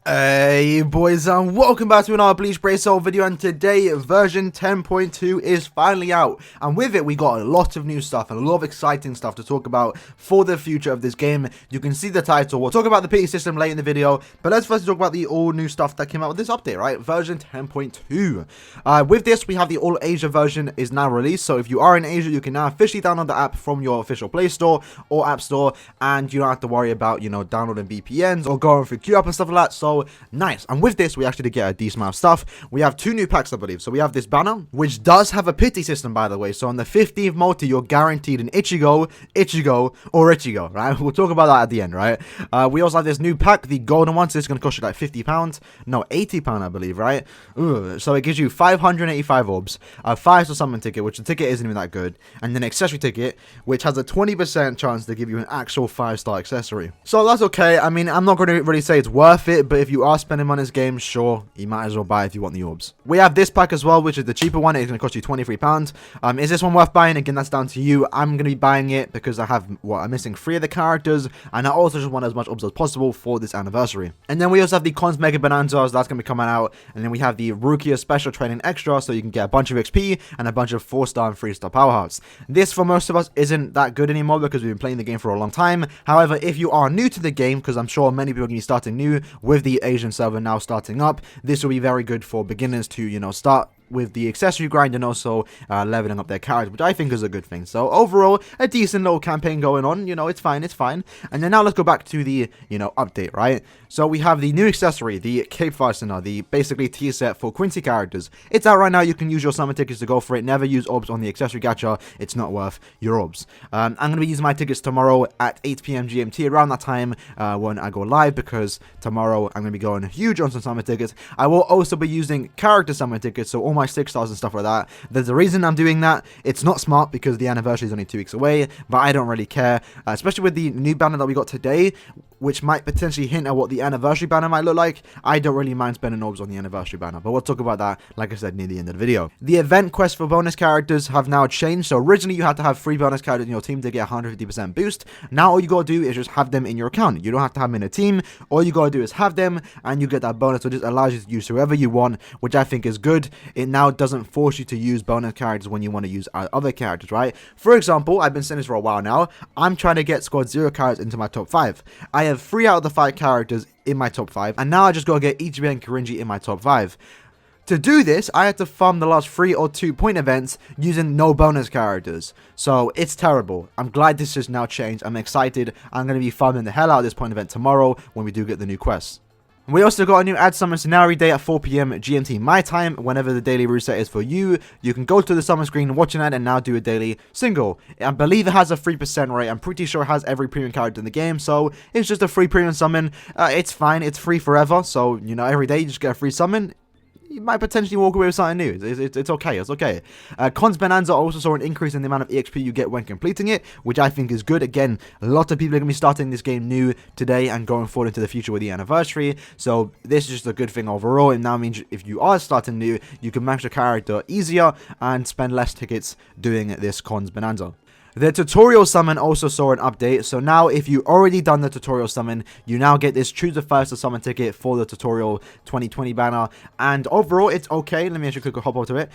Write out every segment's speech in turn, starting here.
Hey boys, and welcome back to another Bleach Bracehold video, and today version 10.2 is finally out, and with it we got a lot of new stuff and a lot of exciting stuff to talk about for the future of this game. You can see the title. We'll talk about the pity system later in the video, but let's first talk about the all new stuff that came out with this update, right? Version 10.2. With this, we have the all Asia version is now released, so if you are in Asia, you can now officially download the app from your official Play Store or App Store, and you don't have to worry about, downloading VPNs or going through queue up and stuff like that. So nice. And with this, we actually did get a decent amount of stuff. We have two new packs, I believe. So we have this banner, which does have a pity system, by the way. So on the 15th multi, you're guaranteed an Ichigo, or Ichigo, right? We'll talk about that at the end, right? We also have this new pack, the golden one. So it's going to cost you like £50. No, £80, I believe, right? Ooh, so it gives you 585 orbs, a 5-star summon ticket, which the ticket isn't even that good, and then accessory ticket, which has a 20% chance to give you an actual 5-star accessory. So that's okay. I mean, I'm not going to really say it's worth it, but if you are spending money on this game, sure, you might as well buy if you want the orbs. We have this pack as well, which is the cheaper one. It's going to cost you £23. Is this one worth buying? Again, that's down to you. I'm going to be buying it because I have, I'm missing 3 of the characters, and I also just want as much orbs as possible for this anniversary. And then we also have the Cons Mega Bonanza, so that's going to be coming out, and then we have the Rukia Special Training Extra, so you can get a bunch of XP and a bunch of 4-star and 3-star power hearts. This, for most of us, isn't that good anymore because we've been playing the game for a long time. However, if you are new to the game, because I'm sure many people are going to be starting new with the Asian server now starting up, this will be very good for beginners to, start with the accessory grind and also leveling up their character, which I think is a good thing. So overall, a decent little campaign going on. It's fine. And then now let's go back to the, update, right? So we have the new accessory, the Cape Fastener, the basically tier set for Quincy characters. It's out right now. You can use your summon tickets to go for it. Never use orbs on the accessory gacha. It's not worth your orbs. I'm going to be using my tickets tomorrow at 8 PM GMT, around that time when I go live, because tomorrow I'm going to be going huge on some summon tickets. I will also be using character summon tickets, so all my 6-stars and stuff like that. There's a reason I'm doing that. It's not smart because the anniversary is only 2 weeks away, but I don't really care, especially with the new banner that we got today, which might potentially hint at what the anniversary banner might look like. I don't really mind spending orbs on the anniversary banner, but we'll talk about that, like I said, near the end of the video. The event quests for bonus characters have now changed. So originally you had to have 3 bonus characters in your team to get 150% boost. Now all you gotta do is just have them in your account. You don't have to have them in a team. All you gotta do is have them, and you get that bonus. So it just allows you to use whoever you want, which I think is good. It now doesn't force you to use bonus characters when you want to use other characters, right? For example, I've been saying this for a while now. I'm trying to get squad 0 characters into my top 5. I have 3 out of the 5 characters in my top 5, and now I just gotta get Ichiban and Kirinji in my top 5. To do this, I had to farm the last 3 or 2 point events using no bonus characters. So it's terrible. I'm glad this has now changed. I'm excited. I'm going to be farming the hell out of this point event tomorrow when we do get the new quests. We also got a new Add Summon Scenario day at 4 PM GMT my time. Whenever the daily reset is for you, you can go to the summon screen, watch an ad, and now do a daily single. I believe it has a 3% rate. I'm pretty sure it has every premium character in the game, so it's just a free premium summon. It's fine. It's free forever, so, every day you just get a free summon. You might potentially walk away with something new. It's okay. It's okay. Cons Bonanza also saw an increase in the amount of EXP you get when completing it, which I think is good. Again, a lot of people are going to be starting this game new today and going forward into the future with the anniversary. So this is just a good thing overall. It now means if you are starting new, you can max your character easier and spend less tickets doing this Cons Bonanza. The tutorial summon also saw an update, so now if you already done the tutorial summon, you now get this choose a 5-star summon ticket for the tutorial 2020 banner, and overall it's okay. Let me actually quickly hop over to it.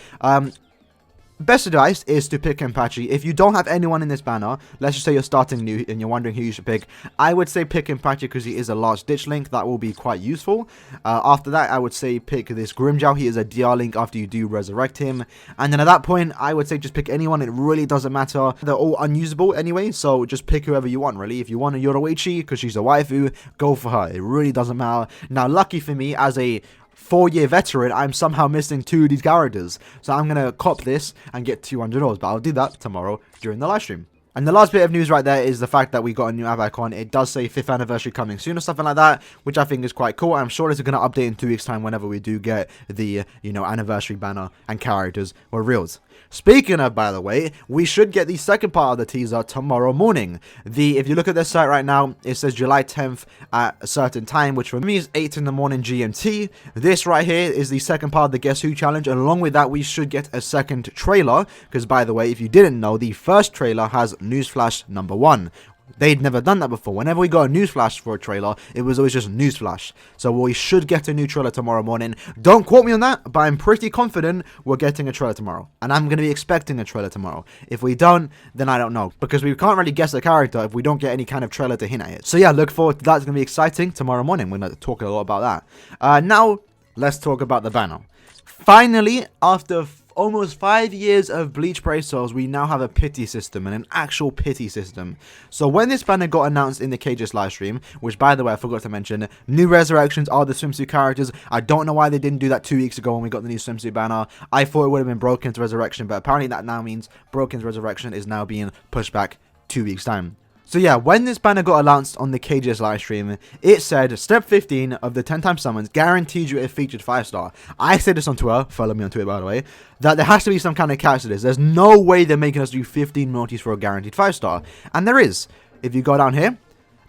Best advice is to pick Kenpachi. If you don't have anyone in this banner, let's just say you're starting new and you're wondering who you should pick, I would say pick Kenpachi because he is a large ditch link. That will be quite useful. After that, I would say pick this Grimmjow. He is a DR link after you do resurrect him. And then at that point, I would say just pick anyone. It really doesn't matter. They're all unusable anyway, so just pick whoever you want, really. If you want a Yoroichi because she's a waifu, go for her. It really doesn't matter. Now, lucky for me, as a 4-year veteran, I'm somehow missing 2 of these characters. So I'm going to cop this and get 200 dollars. But I'll do that tomorrow during the live stream. And the last bit of news right there is the fact that we got a new app icon. It does say 5th anniversary coming soon or something like that, which I think is quite cool. I'm sure this is going to update in 2 weeks time whenever we do get the, anniversary banner and characters were reels. Speaking of, by the way, we should get the second part of the teaser tomorrow morning. If you look at this site right now, it says July 10th at a certain time, which for me is 8 in the morning GMT. This right here is the second part of the Guess Who challenge, and along with that, we should get a second trailer, because by the way, if you didn't know, the first trailer has Newsflash number 1. They'd never done that before. Whenever we got a newsflash for a trailer, it was always just newsflash. So we should get a new trailer tomorrow morning. Don't quote me on that, but I'm pretty confident we're getting a trailer tomorrow. And I'm going to be expecting a trailer tomorrow. If we don't, then I don't know. Because we can't really guess the character if we don't get any kind of trailer to hint at it. So yeah, look forward to that. It's going to be exciting tomorrow morning. We're going to talk a lot about that. Now, let's talk about the banner. Finally, after almost 5 years of Bleach brace sales, we now have a pity system, and an actual pity system. So when this banner got announced in the KJ's livestream, which by the way I forgot to mention, new resurrections are the swimsuit characters. I don't know why they didn't do that 2 weeks ago when we got the new swimsuit banner. I thought it would have been Broken's resurrection, but apparently that now means Broken's resurrection is now being pushed back 2 weeks time. So yeah, when this banner got announced on the KJ's livestream, it said, step 15 of the 10 times summons guaranteed you a featured 5-star. I said this on Twitter, follow me on Twitter by the way, that there has to be some kind of catch to this. There's no way they're making us do 15 multis for a guaranteed 5-star. And there is. If you go down here,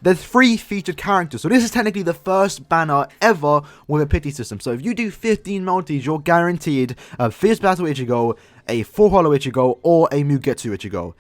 there's 3 featured characters. So this is technically the first banner ever with a pity system. So if you do 15 multis, you're guaranteed a Fierce Battle Ichigo, a Full Hollow Ichigo, or a Mugetsu Ichigo,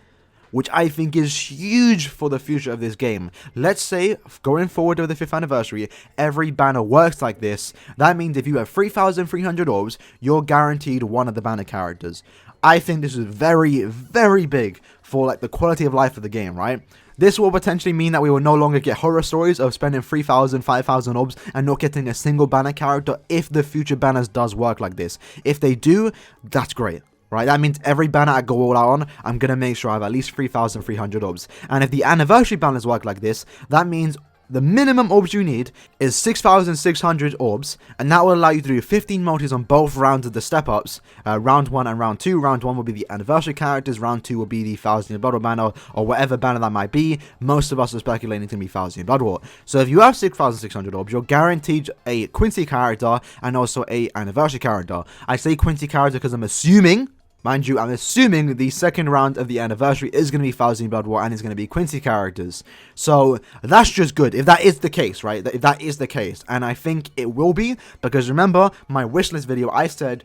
which I think is huge for the future of this game. Let's say, going forward with the 5th anniversary, every banner works like this. That means if you have 3,300 orbs, you're guaranteed one of the banner characters. I think this is very, very big for like the quality of life of the game, right? This will potentially mean that we will no longer get horror stories of spending 3,000, 5,000 orbs and not getting a single banner character if the future banners does work like this. If they do, that's great. Right, that means every banner I go all out on, I'm going to make sure I have at least 3,300 orbs. And if the anniversary banners work like this, that means the minimum orbs you need is 6,600 orbs, and that will allow you to do 15 multis on both rounds of the step-ups, round 1 and round 2. Round 1 will be the anniversary characters, round 2 will be the 1,000 Blood War banner, or whatever banner that might be. Most of us are speculating to be 1,000 Blood War. So if you have 6,600 orbs, you're guaranteed a Quincy character, and also a anniversary character. I say Quincy character because I'm assuming, mind you, I'm assuming the second round of the anniversary is going to be 1,000 Blood War and is going to be Quincy characters. So that's just good, if that is the case, right? If that is the case. And I think it will be, because remember, my wishlist video, I said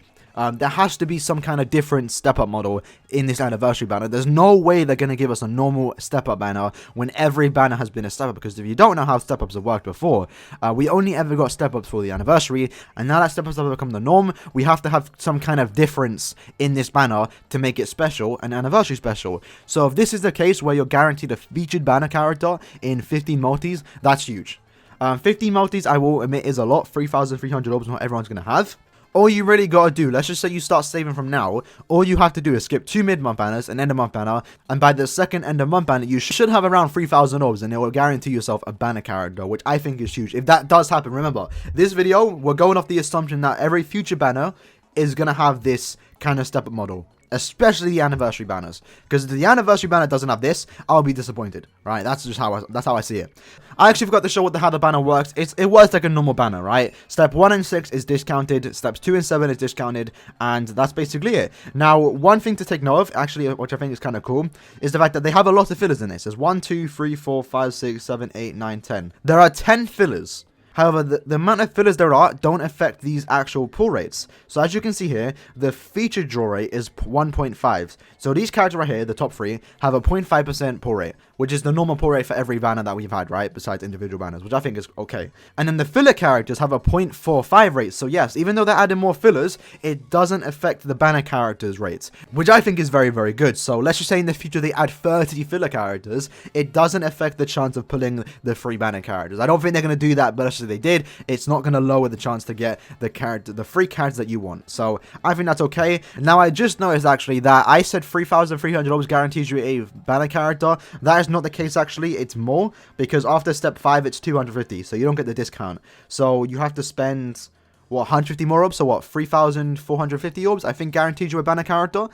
there has to be some kind of different step-up model in this anniversary banner. There's no way they're going to give us a normal step-up banner when every banner has been a step-up, because if you don't know how step-ups have worked before, we only ever got step-ups for the anniversary, and now that step-ups have become the norm, we have to have some kind of difference in this banner to make it special, an anniversary special. So if this is the case where you're guaranteed a featured banner character in 15 multis, that's huge. 15 multis, I will admit, is a lot. 3,300 orbs, not everyone's going to have. All you really gotta do, let's just say you start saving from now, all you have to do is skip 2 mid-month banners, an end-of-month banner, and by the second end-of-month banner, you should have around 3,000 orbs, and it will guarantee yourself a banner character, which I think is huge. If that does happen, remember, this video, we're going off the assumption that every future banner is gonna have this kind of step-up model, especially the anniversary banners, because if the anniversary banner doesn't have this, I'll be disappointed, right? That's just how I see it. I actually forgot to show how the banner works. It works like a normal banner, right? Step 1 and 6 is discounted, steps 2 and 7 is discounted, and that's basically it. Now, one thing to take note of, actually, which I think is kind of cool, is the fact that they have a lot of fillers in this. There's 1, 2, 3, 4, 5, 6, 7, 8, 9, 10. There are 10 fillers. However, the amount of fillers there are don't affect these actual pull rates. So as you can see here, the featured draw rate is 1.5. So these characters right here, the top 3, have a 0.5% pull rate, which is the normal pull rate for every banner that we've had, right? Besides individual banners, which I think is okay. And then the filler characters have a 0.45 rate. So yes, even though they're adding more fillers, it doesn't affect the banner characters' rates, which I think is very, very good. So let's just say in the future they add 30 filler characters, it doesn't affect the chance of pulling the free banner characters. I don't think they're going to do that, but let's just say they did, it's not going to lower the chance to get the free cards that you want. So I think that's okay. Now I just noticed actually that I said 3,300 orbs guarantees you a banner character. That is not the case actually. It's more, because after step 5 it's 250, so you don't get the discount. So you have to spend what, 150 more orbs, so what, 3,450 orbs I think guarantees you a banner character.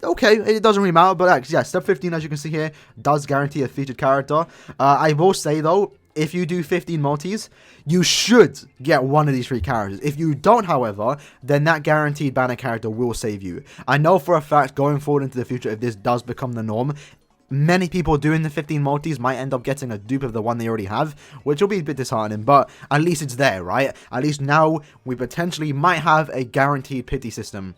Okay, it doesn't really matter, but yeah, step 15, as you can see here, does guarantee a featured character. I will say though, if you do 15 multis, you should get one of these 3 characters. If you don't, however, then that guaranteed banner character will save you. I know for a fact, going forward into the future, if this does become the norm, many people doing the 15 multis might end up getting a dupe of the one they already have, which will be a bit disheartening, but at least it's there, right? At least now we potentially might have a guaranteed pity system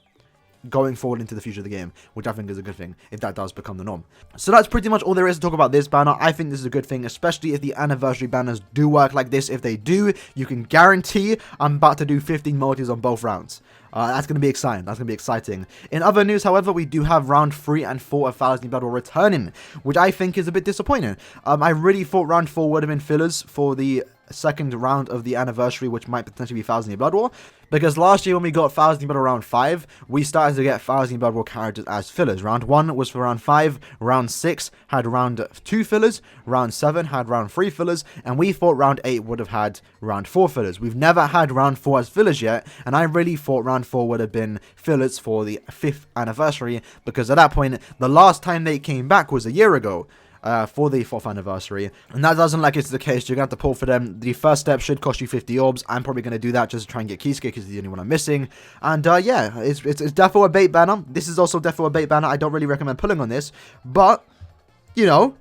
going forward into the future of the game, which I think is a good thing if that does become the norm. So that's pretty much all there is to talk about this banner. I think this is a good thing, especially if the anniversary banners do work like this. If they do, you can guarantee I'm about to do 15 multis on both rounds. That's going to be exciting. That's going to be exciting. In other news, however, we do have round 3 and 4 of Thousand Blood War returning, which I think is a bit disappointing. I really thought round 4 would have been fillers for the second round of the anniversary, which might potentially be Thousand Blood War, because last year when we got Thousand Blood War round 5, we started to get Thousand Blood War characters as fillers. Round 1 was for round 5, round 6 had round 2 fillers, round 7 had round 3 fillers, and we thought round 8 would have had round 4 fillers. We've never had round 4 as fillers yet, and I really thought round 4 would have been fillers for the 5th anniversary, because at that point, the last time they came back was a year ago. For the 4th anniversary, and that doesn't like it's the case. You're gonna have to pull for them. The first step should cost you 50 orbs. I'm probably gonna do that just to try and get Keyskate because it's the only one I'm missing. And yeah, it's defo a bait banner. This is also defo a bait banner. I don't really recommend pulling on this, but you know,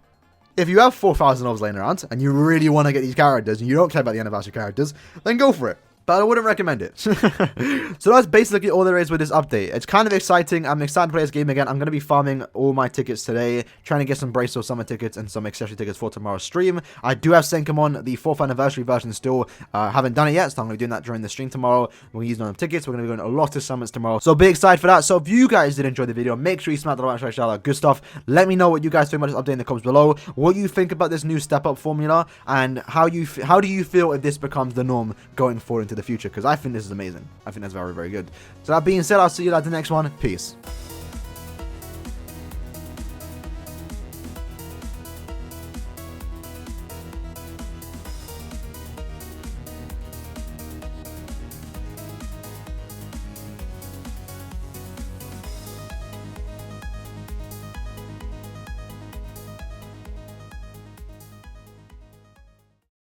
if you have 4,000 orbs laying around and you really want to get these characters and you don't care about the anniversary characters, then go for it. But I wouldn't recommend it. So that's basically all there is with this update. It's kind of exciting. I'm excited to play this game again. I'm going to be farming all my tickets today, trying to get some Braceor summer tickets and some accessory tickets for tomorrow's stream. I do have Senkamon, the 4th anniversary version still. Haven't done it yet, so I'm going to be doing that during the stream tomorrow. We're going to use none of tickets. We're going to be going a lot of summons tomorrow. So be excited for that. So if you guys did enjoy the video, make sure you smack the like button, shout out, good stuff. Let me know what you guys think about this update in the comments below. What you think about this new step-up formula, and how do you feel if this becomes the norm going forward into the future? Because I think this is amazing. I think that's very, very good. So that being said, I'll see you at the next one. Peace.